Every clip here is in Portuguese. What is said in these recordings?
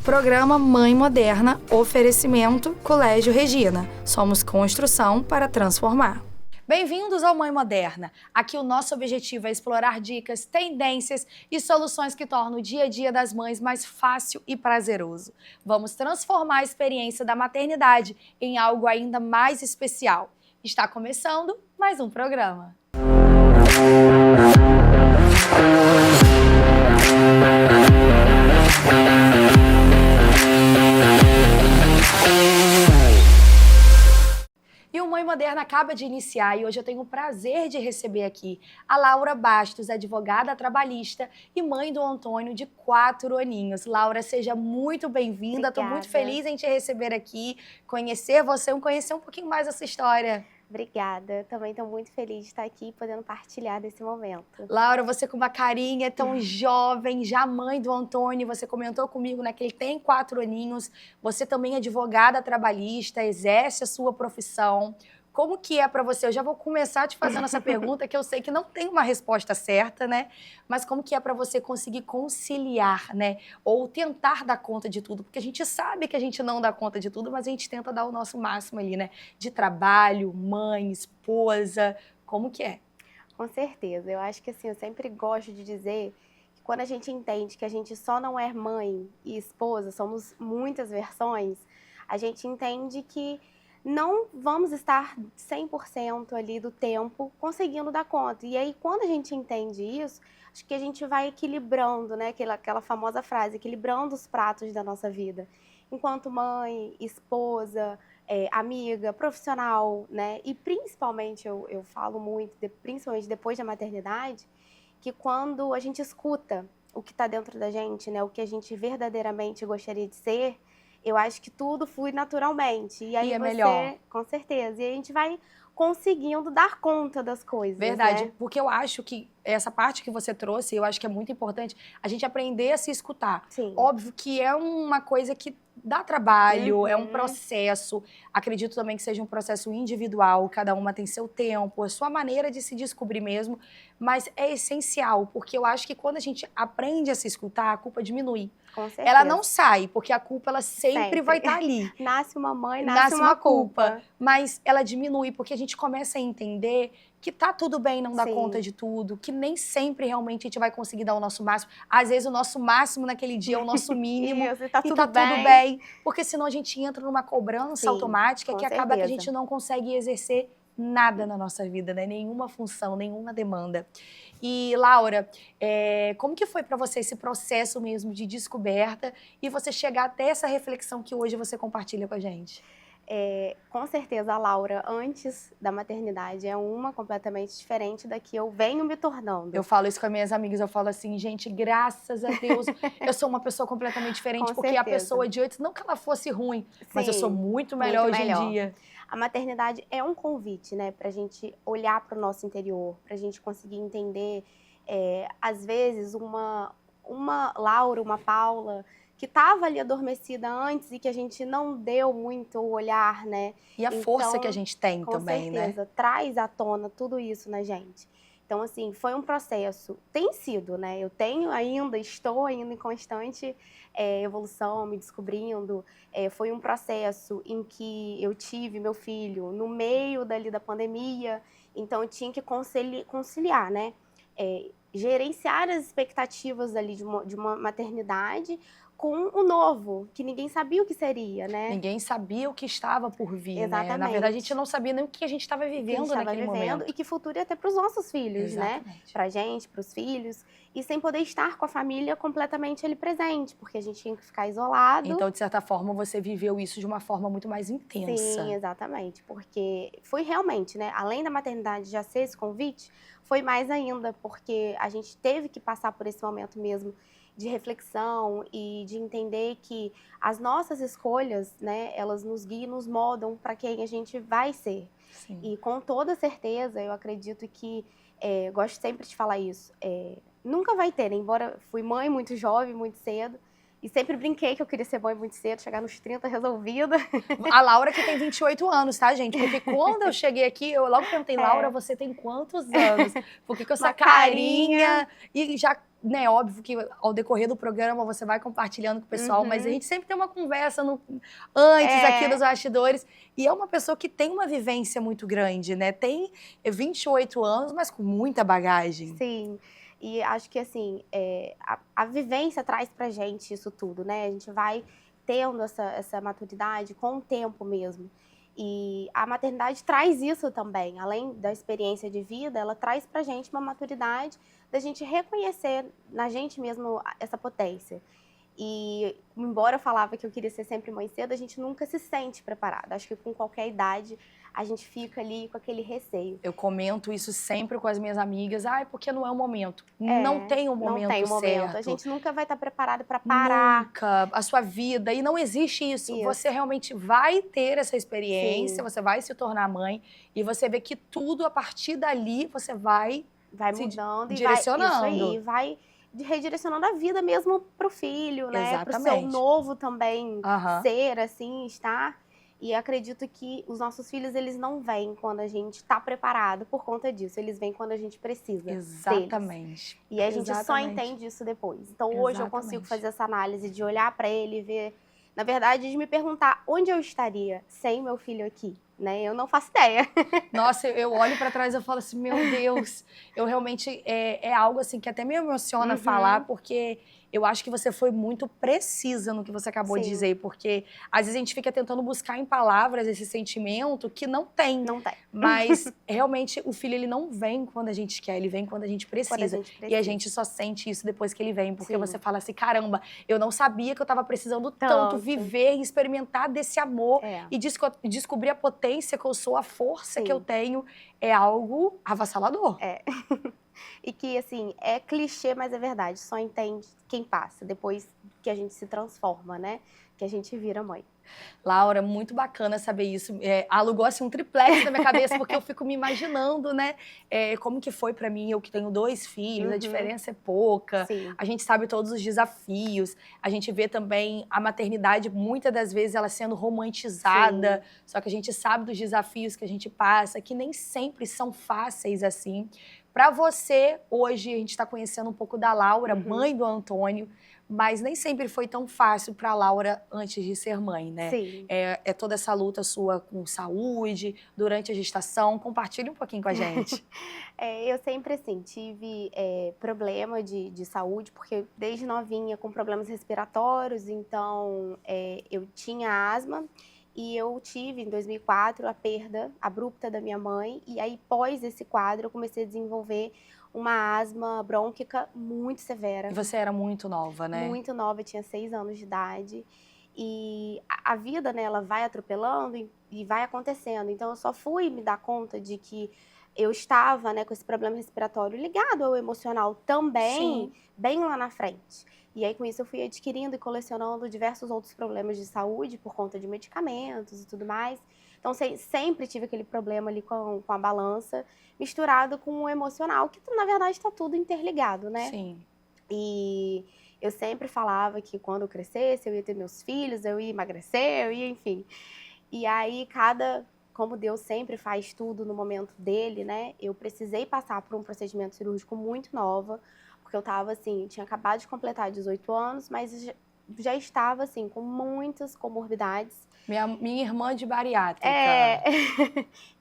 Programa Mãe Moderna, oferecimento Colégio Regina. Somos construção para transformar. Bem-vindos ao Mãe Moderna. Aqui o nosso objetivo é explorar dicas, tendências e soluções que tornam o dia a dia das mães mais fácil e prazeroso. Vamos transformar a experiência da maternidade em algo ainda mais especial. Está começando mais um programa. E o Mãe Moderna acaba de iniciar e hoje eu tenho o prazer de receber aqui a Laura Bastos, advogada trabalhista e mãe do Antônio de 4 aninhos. Laura, seja muito bem-vinda, estou muito feliz em te receber aqui, conhecer você, conhecer um pouquinho mais dessa história. Obrigada, também estou muito feliz de estar aqui podendo partilhar desse momento. Laura, você com uma carinha tão jovem, já mãe do Antônio, você comentou comigo, né, que ele tem 4 aninhos, você também é advogada trabalhista, exerce a sua profissão. Como que é para você? Eu já vou começar te fazendo essa pergunta, que eu sei que não tem uma resposta certa, né? Mas como que é para você conseguir conciliar, né? Ou tentar dar conta de tudo? Porque a gente sabe que a gente não dá conta de tudo, mas a gente tenta dar o nosso máximo ali, né? De trabalho, mãe, esposa, como que é? Com certeza. Eu acho que assim, eu sempre gosto de dizer que quando a gente entende que a gente só não é mãe e esposa, somos muitas versões, a gente entende que não vamos estar 100% ali do tempo conseguindo dar conta. E aí, quando a gente entende isso, acho que a gente vai equilibrando, né? Aquela famosa frase, equilibrando os pratos da nossa vida. Enquanto mãe, esposa, amiga, profissional, né? E principalmente, eu falo muito, principalmente depois da maternidade, que quando a gente escuta o que está dentro da gente, né? O que a gente verdadeiramente gostaria de ser, eu acho que tudo flui naturalmente. E aí é melhor. Com certeza. E a gente vai conseguindo dar conta das coisas. Verdade, né? porque eu acho que essa parte que você trouxe, eu acho que é muito importante a gente aprender a se escutar. Sim. Óbvio que é uma coisa que dá trabalho, é um processo. Acredito também que seja um processo individual, cada uma tem seu tempo, a sua maneira de se descobrir mesmo, mas é essencial, porque eu acho que quando a gente aprende a se escutar, a culpa diminui. Com certeza. Ela não sai, porque a culpa ela sempre vai estar ali. Nasce uma mãe, nasce uma culpa. Mas ela diminui, porque a gente começa a entender que tá tudo bem não dar conta de tudo, que nem sempre realmente a gente vai conseguir dar o nosso máximo. Às vezes o nosso máximo naquele dia é o nosso mínimo. Isso, e tá tudo bem. Porque senão a gente entra numa cobrança automática que acaba que a certeza. gente não consegue exercer nada na nossa vida, né? Nenhuma função, nenhuma demanda. E, Laura, como que foi para você esse processo mesmo de descoberta e você chegar até essa reflexão que hoje você compartilha com a gente? Com certeza, a Laura, antes da maternidade, é uma completamente diferente da que eu venho me tornando. Eu falo isso com as minhas amigas, eu falo assim, gente, graças a Deus, eu sou uma pessoa completamente diferente, Com porque certeza. a pessoa de antes, não que ela fosse ruim, mas eu sou muito melhor hoje em dia. A maternidade é um convite, né, pra gente olhar para o nosso interior, pra gente conseguir entender, às vezes, uma Laura, uma Paula, que estava ali adormecida antes e que a gente não deu muito o olhar, né? E a força que a gente tem também, né? Com certeza, traz à tona tudo isso na gente. Então, assim, foi um processo, tem sido, né? Eu estou ainda em constante evolução, me descobrindo. Foi um processo em que eu tive meu filho no meio da pandemia, então eu tinha que conciliar, né? Gerenciar as expectativas ali de uma maternidade com o novo, que ninguém sabia o que seria, né? Ninguém sabia o que estava por vir, Exatamente. né? Na verdade, a gente não sabia nem o que a gente estava vivendo naquele momento. E que futuro ia ter para os nossos filhos, Exatamente. né? Pra gente, pros filhos. E sem poder estar com a família completamente ali presente, porque a gente tinha que ficar isolado. Então, de certa forma, você viveu isso de uma forma muito mais intensa. Sim, exatamente. Porque foi realmente, né? Além da maternidade já ser esse convite, foi mais ainda, porque a gente teve que passar por esse momento mesmo de reflexão e de entender que as nossas escolhas, né, elas nos guiam, nos moldam para quem a gente vai ser. Sim. E com toda certeza, eu acredito que, gosto sempre de falar isso, nunca vai ter, né? Embora fui mãe muito jovem, muito cedo, E sempre brinquei que eu queria ser mãe muito cedo, chegar nos 30 resolvida. A Laura que tem 28 anos, tá, gente? Porque quando eu cheguei aqui, eu logo perguntei, Laura, você tem quantos anos? Porque com essa carinha... E já, né, óbvio que ao decorrer do programa você vai compartilhando com o pessoal, mas a gente sempre tem uma conversa antes aqui dos bastidores. E é uma pessoa que tem uma vivência muito grande, né? Tem 28 anos, mas com muita bagagem. Sim. E acho que, assim, a vivência traz pra gente isso tudo, né? A gente vai tendo essa maturidade com o tempo mesmo. E a maternidade traz isso também. Além da experiência de vida, ela traz pra gente uma maturidade da gente reconhecer na gente mesmo essa potência. E, embora eu falava que eu queria ser sempre mãe cedo, a gente nunca se sente preparada. Acho que com qualquer idade, a gente fica ali com aquele receio. Eu comento isso sempre com as minhas amigas. Porque não é o momento. Não tem um momento certo. Não tem um momento. A gente nunca vai estar preparada para parar. Nunca. A sua vida. E não existe isso. Você realmente vai ter essa experiência, você vai se tornar mãe. E você vê que tudo, a partir dali, você vai mudando e direcionando. Vai redirecionando a vida mesmo pro filho, né? Pro seu novo também ser, assim, estar. E acredito que os nossos filhos, eles não vêm quando a gente está preparado por conta disso. Eles vêm quando a gente precisa. Exatamente. Deles. E a gente só entende isso depois. Então, hoje eu consigo fazer essa análise de olhar para ele e ver, na verdade, de me perguntar onde eu estaria sem meu filho aqui. Né? Eu não faço ideia. Nossa, eu olho para trás e eu falo assim, meu Deus, eu realmente, é algo assim que até me emociona falar, porque eu acho que você foi muito precisa no que você acabou de dizer, porque às vezes a gente fica tentando buscar em palavras esse sentimento que não tem. Não tem. Mas realmente o filho, ele não vem quando a gente quer, ele vem quando a gente precisa. E a gente só sente isso depois que ele vem, porque você fala assim, caramba, eu não sabia que eu estava precisando tanto viver e experimentar desse amor e descobrir a potência que eu sou, a força que eu tenho, é algo avassalador. E que, assim, é clichê, mas é verdade. Só entende quem passa, depois que a gente se transforma, né? Que a gente vira mãe. Laura, muito bacana saber isso. Alugou assim um triplex na minha cabeça, porque eu fico me imaginando, né? Como que foi pra mim, eu que tenho 2 filhos, a diferença é pouca. A gente sabe todos os desafios. A gente vê também a maternidade, muitas das vezes, ela sendo romantizada. Só que a gente sabe dos desafios que a gente passa, que nem sempre são fáceis assim. Pra você, hoje, a gente tá conhecendo um pouco da Laura, mãe do Antônio, mas nem sempre foi tão fácil para a Laura antes de ser mãe, né? É toda essa luta sua com saúde, durante a gestação. Compartilhe um pouquinho com a gente. Eu sempre, assim, tive problema de saúde, porque desde novinha com problemas respiratórios, então eu tinha asma. E eu tive, em 2004, a perda abrupta da minha mãe. E aí, pós esse quadro, eu comecei a desenvolver uma asma brônquica muito severa. E você era muito nova, né? Muito nova, eu tinha 6 anos de idade. E a vida, né, ela vai atropelando e vai acontecendo. Então, eu só fui me dar conta de que eu estava, né, com esse problema respiratório ligado ao emocional também, bem lá na frente. E aí, com isso, eu fui adquirindo e colecionando diversos outros problemas de saúde por conta de medicamentos e tudo mais. Então, sempre tive aquele problema ali com a balança, misturado com o emocional, que, na verdade, está tudo interligado, né? E eu sempre falava que quando eu crescesse, eu ia ter meus filhos, eu ia emagrecer, eu ia, enfim. E aí, como Deus sempre faz tudo no momento dele, né? Eu precisei passar por um procedimento cirúrgico muito nova, porque eu tava assim, tinha acabado de completar 18 anos, mas já estava assim, com muitas comorbidades. Minha irmã de bariátrica.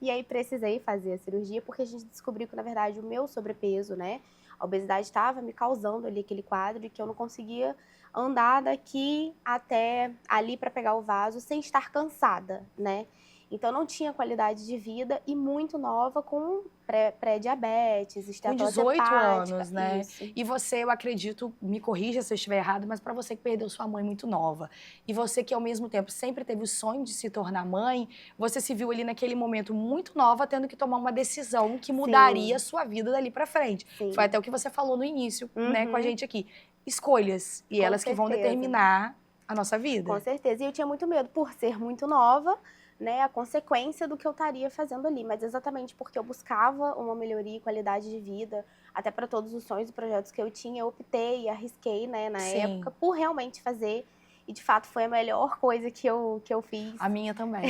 E aí precisei fazer a cirurgia, porque a gente descobriu que, na verdade, o meu sobrepeso, né? A obesidade estava me causando ali aquele quadro, e que eu não conseguia andar daqui até ali para pegar o vaso sem estar cansada, né? Então, não tinha qualidade de vida e muito nova, com pré-diabetes, esteatose hepática. Com 18 anos, né? Isso. E você, eu acredito, me corrija se eu estiver errado, mas para você que perdeu sua mãe muito nova, e você que ao mesmo tempo sempre teve o sonho de se tornar mãe, você se viu ali naquele momento muito nova, tendo que tomar uma decisão que mudaria a sua vida dali para frente. Foi até o que você falou no início, né, com a gente aqui. Escolhas, e elas que vão determinar a nossa vida. Com certeza. E eu tinha muito medo, por ser muito nova, né, a consequência do que eu estaria fazendo ali, mas exatamente porque eu buscava uma melhoria e qualidade de vida, até para todos os sonhos e projetos que eu tinha, eu optei e arrisquei, né, na época, por realmente fazer, e de fato foi a melhor coisa que eu fiz. A minha também.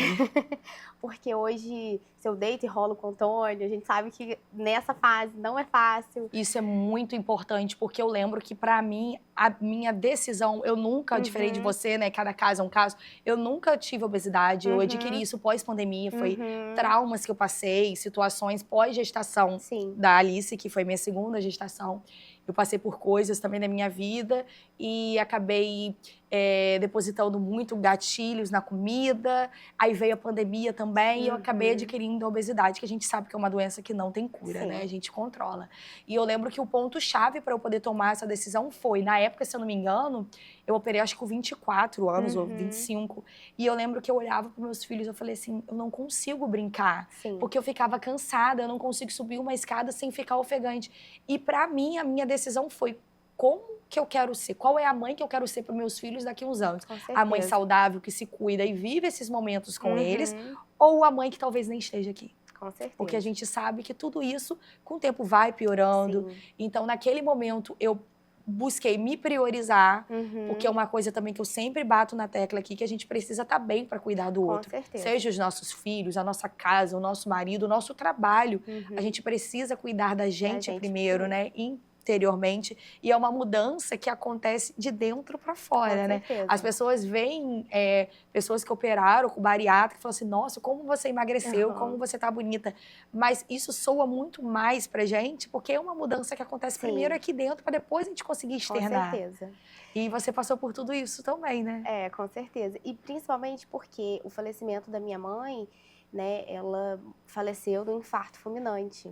Porque hoje, se eu deito e rolo com o Antônio, a gente sabe que nessa fase não é fácil. Isso é muito importante, porque eu lembro que pra mim, a minha decisão, eu nunca, diferente de você, né, cada caso é um caso, eu nunca tive obesidade, eu adquiri isso pós-pandemia, foi traumas que eu passei, situações pós-gestação da Alice, que foi minha segunda gestação. Eu passei por coisas também na minha vida e acabei depositando muito gatilhos na comida. Aí veio a pandemia também e eu acabei adquirindo a obesidade, que a gente sabe que é uma doença que não tem cura, né? A gente controla. E eu lembro que o ponto-chave para eu poder tomar essa decisão foi, na época, se eu não me engano, eu operei acho que com 24 anos ou 25. E eu lembro que eu olhava para meus filhos e eu falei assim, eu não consigo brincar. Porque eu ficava cansada, eu não consigo subir uma escada sem ficar ofegante. E para mim, a minha decisão foi como que eu quero ser, qual é a mãe que eu quero ser para meus filhos daqui a uns anos. A mãe saudável que se cuida e vive esses momentos com eles, ou a mãe que talvez nem esteja aqui. Com certeza. Porque a gente sabe que tudo isso, com o tempo, vai piorando. Então, naquele momento, eu busquei me priorizar, porque é uma coisa também que eu sempre bato na tecla aqui, que a gente precisa estar bem para cuidar do outro. Com certeza. Seja os nossos filhos, a nossa casa, o nosso marido, o nosso trabalho. A gente precisa cuidar da gente primeiro, né? Interiormente, e é uma mudança que acontece de dentro para fora, né? As pessoas veem pessoas que operaram com bariátrica e falam assim, nossa, como você emagreceu, como você tá bonita. Mas isso soa muito mais pra gente, porque é uma mudança que acontece primeiro aqui dentro, para depois a gente conseguir externar. Com certeza. E você passou por tudo isso também, né? É, com certeza. E principalmente porque o falecimento da minha mãe, né, ela faleceu do infarto fulminante.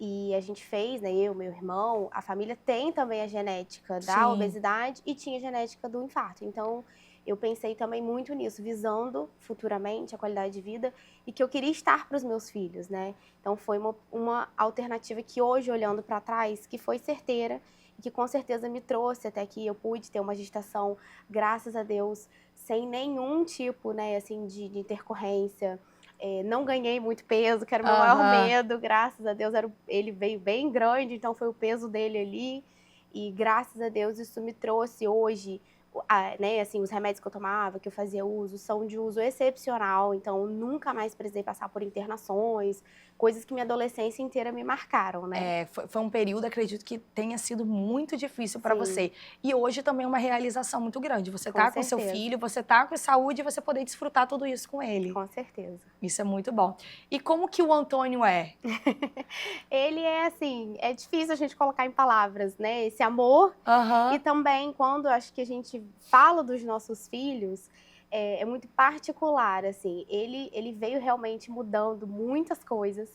E a gente fez, né, eu, meu irmão, a família tem também a genética da obesidade e tinha a genética do infarto. Então, eu pensei também muito nisso, visando futuramente a qualidade de vida e que eu queria estar para os meus filhos, né? Então, foi uma alternativa que hoje, olhando para trás, que foi certeira e que com certeza me trouxe até aqui. Eu pude ter uma gestação, graças a Deus, sem nenhum tipo, né, assim, de intercorrência. Não ganhei muito peso, que era o meu maior medo, graças a Deus, ele veio bem grande, então foi o peso dele ali, e graças a Deus isso me trouxe hoje, né, assim, os remédios que eu tomava, que eu fazia uso, são de uso excepcional, então nunca mais precisei passar por internações, coisas que minha adolescência inteira me marcaram, né? Foi um período, acredito, que tenha sido muito difícil para você. E hoje também é uma realização muito grande. Você tá com seu filho, você tá com saúde e você poder desfrutar tudo isso com ele. Com certeza. Isso é muito bom. E como que o Antônio é? Ele é assim, é difícil a gente colocar em palavras, né? Esse amor. E também, quando acho que a gente fala dos nossos filhos, é muito particular, assim. Ele veio realmente mudando muitas coisas.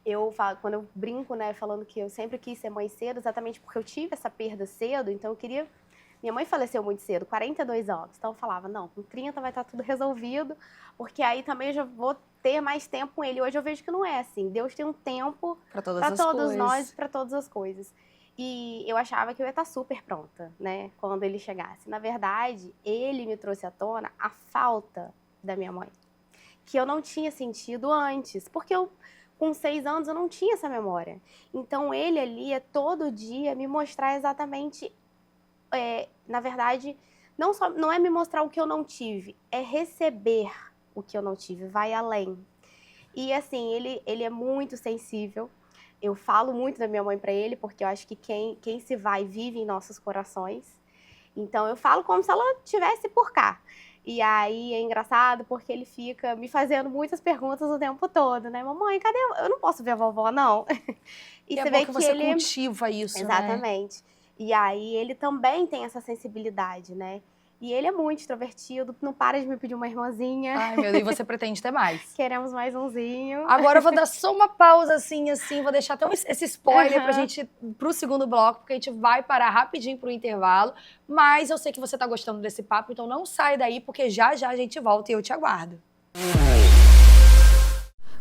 Eu falo, quando eu brinco, né, falando que eu sempre quis ser mãe cedo, exatamente porque eu tive essa perda cedo, então eu queria... Minha mãe faleceu muito cedo, 42 anos, então eu falava, não, com 30 vai estar tudo resolvido, porque aí também eu já vou ter mais tempo com ele. Hoje eu vejo que não é assim, Deus tem um tempo para todos nós, para todas as coisas. E eu achava que eu ia estar super pronta, né, quando ele chegasse. Na verdade, ele me trouxe à tona a falta da minha mãe, que eu não tinha sentido antes, porque eu, com 6 anos, eu não tinha essa memória. Então, ele ali é todo dia me mostrar exatamente, na verdade, não é me mostrar o que eu não tive, é receber o que eu não tive, vai além. E assim, ele é muito sensível. Eu falo muito da minha mãe para ele, porque eu acho que quem se vai vive em nossos corações. Então, eu falo como se ela estivesse por cá. E aí, é engraçado, porque ele fica me fazendo muitas perguntas o tempo todo, né? Mamãe, cadê? Eu não posso ver a vovó, não. E você vê que você cultiva isso, exatamente. Né? E aí, ele também tem essa sensibilidade, né? E ele é muito extrovertido, não para de me pedir uma irmãzinha. Ai, meu Deus, e você pretende ter mais? Queremos mais umzinho. Agora eu vou dar só uma pausa assim, vou deixar até esse spoiler pra gente, pro segundo bloco, porque a gente vai parar rapidinho pro intervalo. Mas eu sei que você tá gostando desse papo, então não sai daí, porque já a gente volta e eu te aguardo.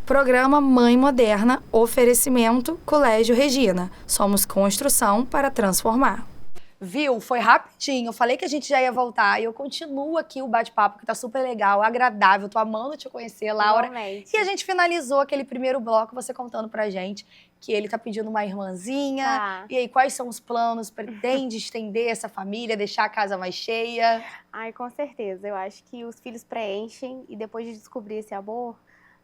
Programa Mãe Moderna, oferecimento Colégio Regina. Somos construção para transformar. Viu? Foi rapidinho. Eu falei que a gente já ia voltar. E eu continuo aqui o bate-papo, que tá super legal, agradável. Tô amando te conhecer, Laura. Igualmente. E a gente finalizou aquele primeiro bloco, você contando pra gente que ele tá pedindo uma irmãzinha. Tá. E aí, quais são os planos? Pretende estender essa família, deixar a casa mais cheia? Ai, com certeza. Eu acho que os filhos preenchem e depois de descobrir esse amor,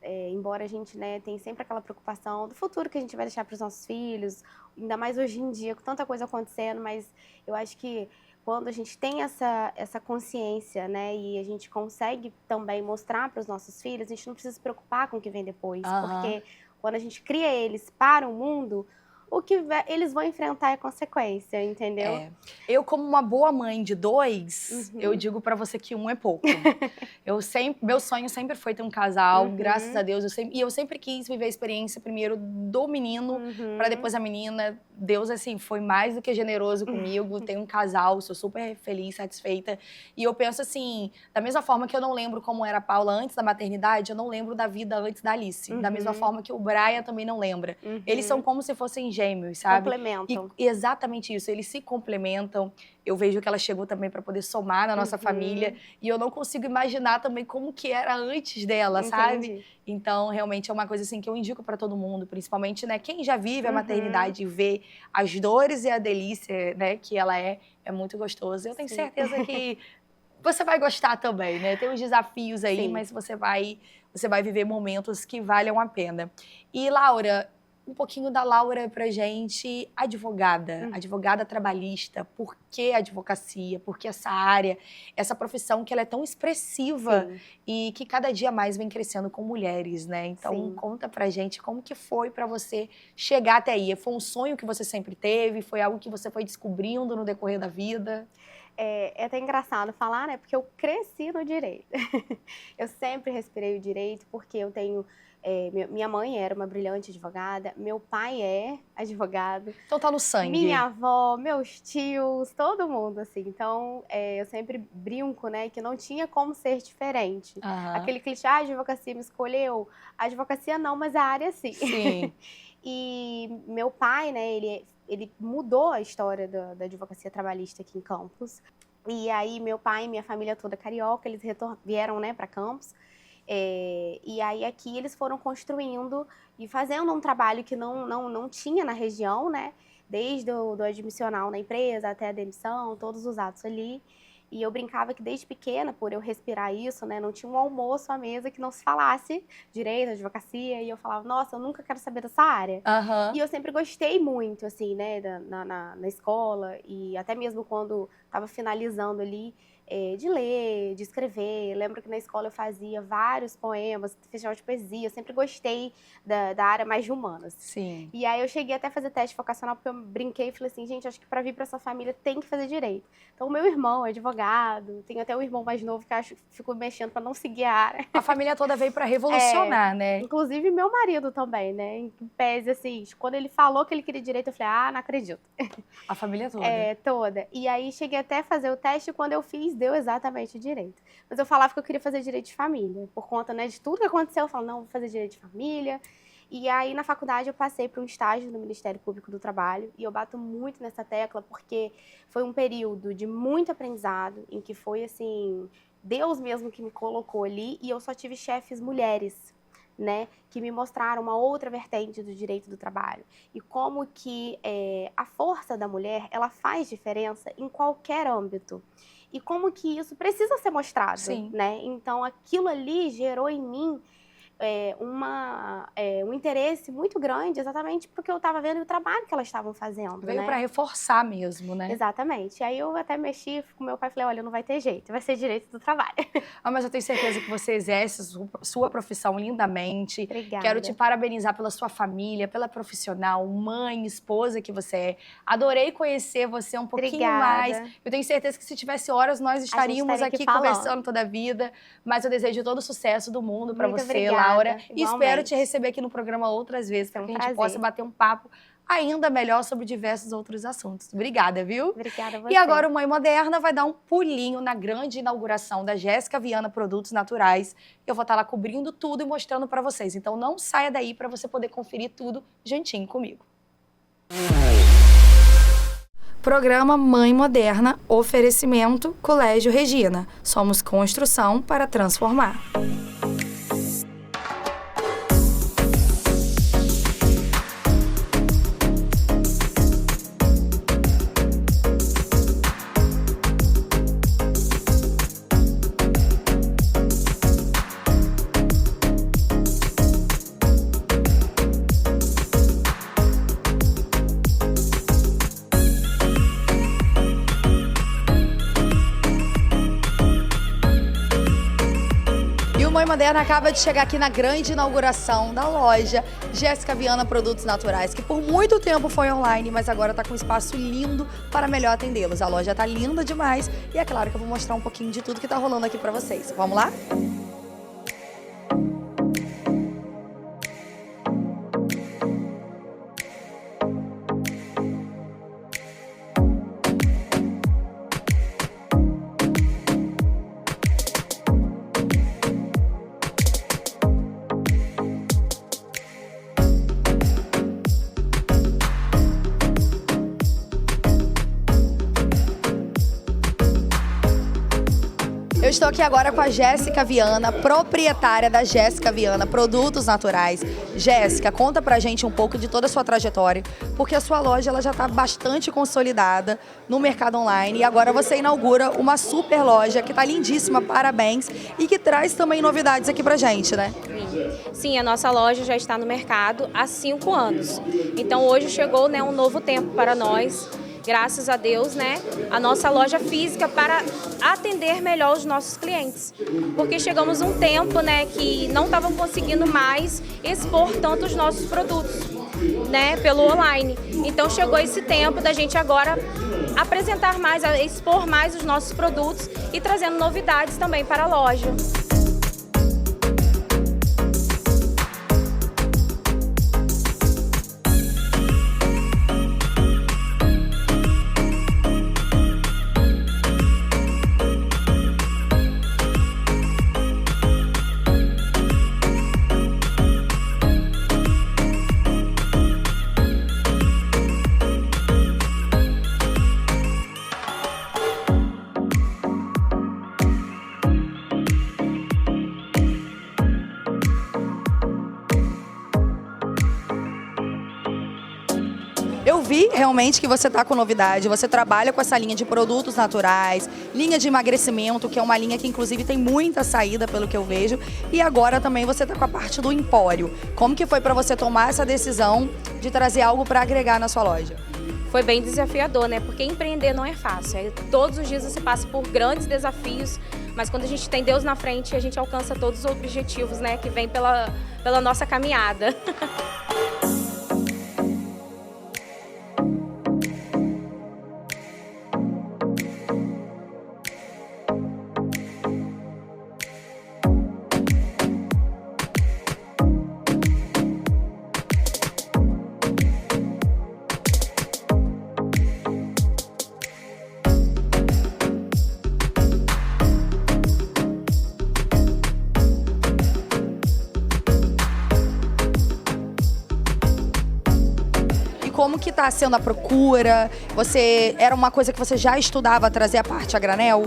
embora a gente, né, tenha sempre aquela preocupação do futuro que a gente vai deixar para os nossos filhos, ainda mais hoje em dia, com tanta coisa acontecendo, mas eu acho que quando a gente tem essa consciência, né, e a gente consegue também mostrar para os nossos filhos, a gente não precisa se preocupar com o que vem depois, porque quando a gente cria eles para o mundo, o que eles vão enfrentar é consequência, entendeu? Eu, como uma boa mãe de 2, eu digo pra você que 1 é pouco. Meu sonho sempre foi ter um casal, graças a Deus. Eu sempre quis viver a experiência primeiro do menino, pra depois a menina. Deus, assim, foi mais do que generoso comigo. Tenho um casal, sou super feliz, satisfeita. E eu penso assim, da mesma forma que eu não lembro como era a Paula antes da maternidade, eu não lembro da vida antes da Alice. Da mesma forma que o Brian também não lembra. Eles são como se fossem gêmeos, sabe? Complementam. E exatamente isso, eles se complementam. Eu vejo que ela chegou também para poder somar na nossa família. E eu não consigo imaginar também como que era antes dela, sabe? Então, realmente é uma coisa assim que eu indico para todo mundo, principalmente, né, quem já vive a maternidade e vê as dores e a delícia, né, que ela é muito gostoso. Eu tenho certeza que você vai gostar também, né? Tem uns desafios aí, mas você vai viver momentos que valham a pena. E, Laura, um pouquinho da Laura pra gente, advogada trabalhista. Por que advocacia? Por que essa área, essa profissão que ela é tão expressiva e que cada dia mais vem crescendo com mulheres, né? Então, conta pra gente como que foi pra você chegar até aí. Foi um sonho que você sempre teve? Foi algo que você foi descobrindo no decorrer da vida? É até engraçado falar, né? Porque eu cresci no direito. Eu sempre respirei o direito porque eu tenho... minha mãe era uma brilhante advogada, meu pai é advogado. Então tá no sangue. Minha avó, meus tios, todo mundo, assim. Então, eu sempre brinco, né, que não tinha como ser diferente. Aquele clichê, a advocacia me escolheu. A advocacia não, mas a área sim. Sim. E meu pai, né, ele mudou a história da advocacia trabalhista aqui em Campos. E aí, meu pai e minha família toda carioca, eles vieram, né, para Campos. E aí aqui eles foram construindo e fazendo um trabalho que não tinha na região, né? Desde do admissional na empresa até a demissão, todos os atos ali. E eu brincava que desde pequena, por eu respirar isso, né? Não tinha um almoço à mesa que não se falasse direito, advocacia. E eu falava, nossa, eu nunca quero saber dessa área. E eu sempre gostei muito, assim, né? Na escola e até mesmo quando estava finalizando ali, de ler, de escrever. Lembro que na escola eu fazia vários poemas, festival de poesia. Eu sempre gostei da área mais de humanas. Sim. E aí eu cheguei até a fazer teste vocacional, porque eu brinquei e falei assim, gente, acho que para vir para essa família tem que fazer direito. Então o meu irmão é advogado, tenho até um irmão mais novo que ficou mexendo para não seguir a área. A família toda veio para revolucionar, né? Inclusive meu marido também, né? Em pese, assim, quando ele falou que ele queria direito, eu falei, não acredito. A família toda. Toda. E aí cheguei até a fazer o teste, quando eu fiz, deu exatamente direito. Mas eu falava que eu queria fazer direito de família. Por conta, né, de tudo que aconteceu, eu falo, não, vou fazer direito de família. E aí, na faculdade, eu passei para um estágio no Ministério Público do Trabalho. E eu bato muito nessa tecla, porque foi um período de muito aprendizado, em que foi, assim, Deus mesmo que me colocou ali. E eu só tive chefes mulheres, né, que me mostraram uma outra vertente do direito do trabalho. E como que a força da mulher, ela faz diferença em qualquer âmbito. E como que isso precisa ser mostrado, né? Então, aquilo ali gerou em mim um interesse muito grande, exatamente porque eu estava vendo o trabalho que elas estavam fazendo. Veio né? para reforçar mesmo, né? Exatamente. Aí eu até mexi com meu pai e falei, olha, não vai ter jeito, vai ser direito do trabalho. Mas eu tenho certeza que você exerce sua profissão lindamente. Obrigada. Quero te parabenizar pela sua família, pela profissional, mãe, esposa que você é. Adorei conhecer você um pouquinho mais. Eu tenho certeza que se tivesse horas, nós estaríamos aqui conversando toda a vida. Mas eu desejo todo o sucesso do mundo para você, obrigada. Laura. E Igualmente. espero te receber aqui no programa outras vezes, para que a gente possa bater um papo ainda melhor sobre diversos outros assuntos. Obrigada, viu? Obrigada a você. E agora o Mãe Moderna vai dar um pulinho na grande inauguração da Jéssica Viana Produtos Naturais. Eu vou estar lá cobrindo tudo e mostrando para vocês. Então não saia daí para você poder conferir tudo juntinho comigo. Programa Mãe Moderna, oferecimento Colégio Regina. Somos construção para transformar. Mãe Moderna acaba de chegar aqui na grande inauguração da loja Jéssica Viana Produtos Naturais, que por muito tempo foi online, mas agora está com um espaço lindo para melhor atendê-los. A loja está linda demais e é claro que eu vou mostrar um pouquinho de tudo que está rolando aqui para vocês. Vamos lá? Eu estou aqui agora com a Jéssica Viana, proprietária da Jéssica Viana Produtos Naturais. Jéssica, conta pra gente um pouco de toda a sua trajetória, porque a sua loja ela já está bastante consolidada no mercado online e agora você inaugura uma super loja que está lindíssima, parabéns, e que traz também novidades aqui pra gente, né? Sim, a nossa loja já está no mercado há 5 anos. Então hoje chegou, né, um novo tempo para nós. Graças a Deus, né, a nossa loja física para atender melhor os nossos clientes. Porque chegamos um tempo, né, que não estavam conseguindo mais expor tanto os nossos produtos, né, pelo online. Então chegou esse tempo da gente agora apresentar mais, expor mais os nossos produtos e trazendo novidades também para a loja. Eu vi realmente que você está com novidade, você trabalha com essa linha de produtos naturais, linha de emagrecimento, que é uma linha que inclusive tem muita saída pelo que eu vejo, e agora também você está com a parte do empório. Como que foi para você tomar essa decisão de trazer algo para agregar na sua loja? Foi bem desafiador, né? Porque empreender não é fácil. Todos os dias você passa por grandes desafios, mas quando a gente tem Deus na frente, a gente alcança todos os objetivos, né? Que vem pela nossa caminhada. Como que está sendo a procura? Era uma coisa que você já estudava, trazer a parte a granel?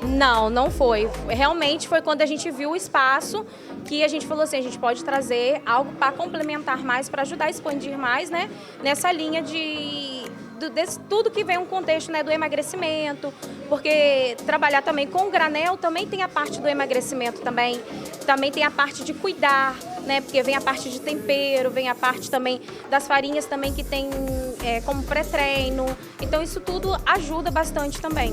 Não, não foi. Realmente foi quando a gente viu o espaço que a gente falou assim, a gente pode trazer algo para complementar mais, para ajudar a expandir mais, né? Nessa linha desse tudo que vem um contexto, né, do emagrecimento, porque trabalhar também com granel também tem a parte do emagrecimento também tem a parte de cuidar, né, porque vem a parte de tempero, vem a parte também das farinhas também que tem como pré-treino, então isso tudo ajuda bastante também.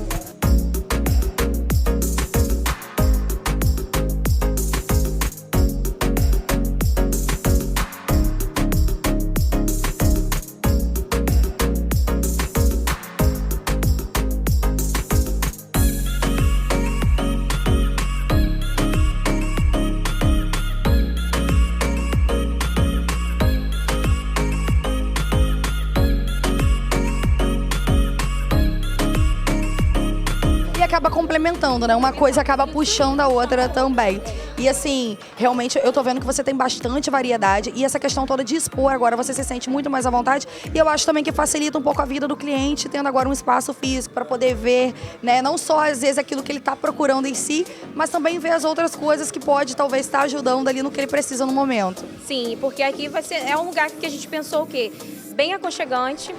complementando, né? Uma coisa acaba puxando a outra também. E assim, realmente eu tô vendo que você tem bastante variedade e essa questão toda de expor agora, você se sente muito mais à vontade e eu acho também que facilita um pouco a vida do cliente, tendo agora um espaço físico para poder ver, né? Não só às vezes aquilo que ele tá procurando em si, mas também ver as outras coisas que pode talvez estar ajudando ali no que ele precisa no momento. Sim, porque aqui é um lugar que a gente pensou o quê? Bem aconchegante,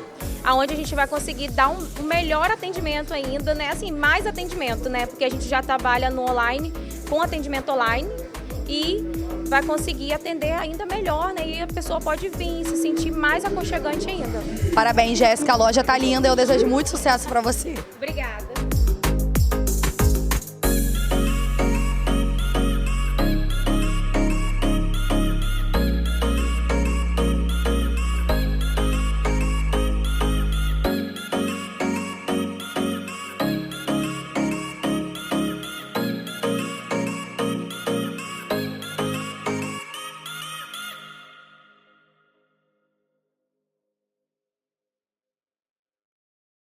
aonde a gente vai conseguir dar um melhor atendimento ainda, né? Assim, mais atendimento, né? Porque a gente já trabalha no online, com atendimento online e vai conseguir atender ainda melhor, né? E a pessoa pode vir se sentir mais aconchegante ainda. Parabéns, Jéssica, a loja tá linda, eu desejo muito sucesso para você. Obrigada.